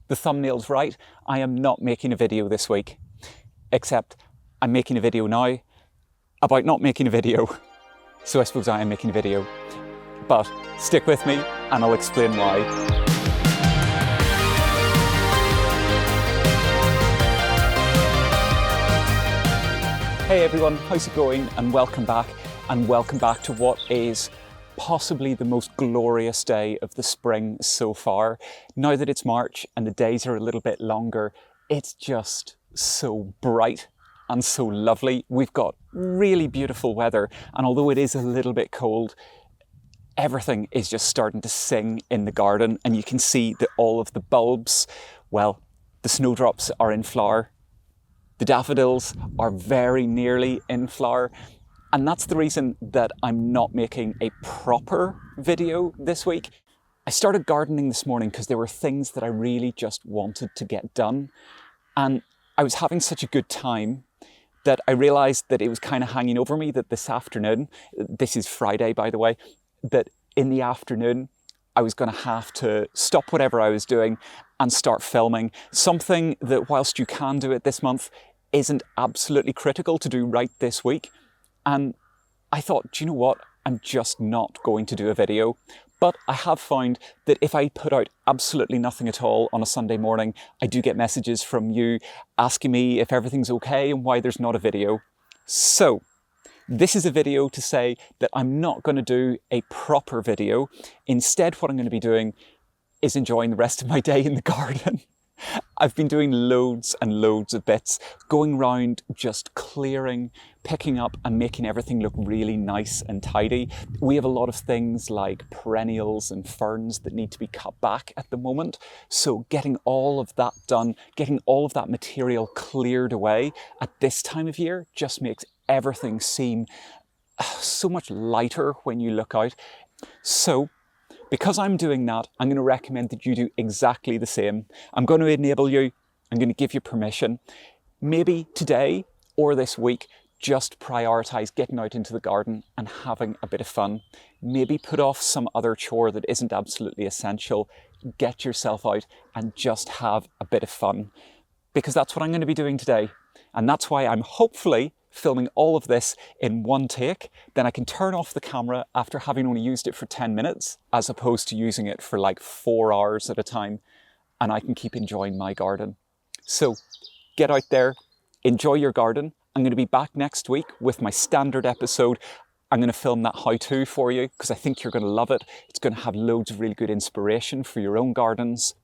the thumbnail's right, I am not making a video this week. Except I'm making a video now about not making a video. So I suppose I am making a video. But stick with me and I'll explain why. Hey everyone, how's it going? And welcome back to what is possibly the most glorious day of the spring so far. Now that it's March and the days are a little bit longer, it's just so bright and so lovely. We've got really beautiful weather, and although it is a little bit cold, everything is just starting to sing in the garden, and you can see that all of the bulbs, well, the snowdrops are in flower. The daffodils are very nearly in flower. And that's the reason that I'm not making a proper video this week. I started gardening this morning because there were things that I really just wanted to get done. And I was having such a good time that I realized that it was kind of hanging over me that this afternoon, this is Friday by the way, that in the afternoon I was going to have to stop whatever I was doing and start filming. Something that, whilst you can do it this month, isn't absolutely critical to do right this week. And I thought, do you know what? I'm just not going to do a video. But I have found that if I put out absolutely nothing at all on a Sunday morning, I do get messages from you asking me if everything's okay and why there's not a video. So this is a video to say that I'm not going to do a proper video. Instead, what I'm going to be doing is enjoying the rest of my day in the garden. I've been doing loads and loads of bits, going round just clearing, picking up and making everything look really nice and tidy. We have a lot of things like perennials and ferns that need to be cut back at the moment. So getting all of that done, getting all of that material cleared away at this time of year just makes everything seem so much lighter when you look out. So because I'm doing that, I'm going to recommend that you do exactly the same. I'm going to enable you, I'm going to give you permission. Maybe today or this week, just prioritise getting out into the garden and having a bit of fun. Maybe put off some other chore that isn't absolutely essential. Get yourself out and just have a bit of fun. Because that's what I'm going to be doing today. And that's why I'm hopefully filming all of this in one take. Then I can turn off the camera after having only used it for 10 minutes, as opposed to using it for like 4 hours at a time, and I can keep enjoying my garden. So get out there, enjoy your garden. I'm going to be back next week with my standard episode. I'm going to film that how-to for you because I think you're going to love it. It's going to have loads of really good inspiration for your own gardens.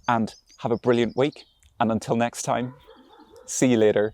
And have a brilliant week. And until next time, see you later.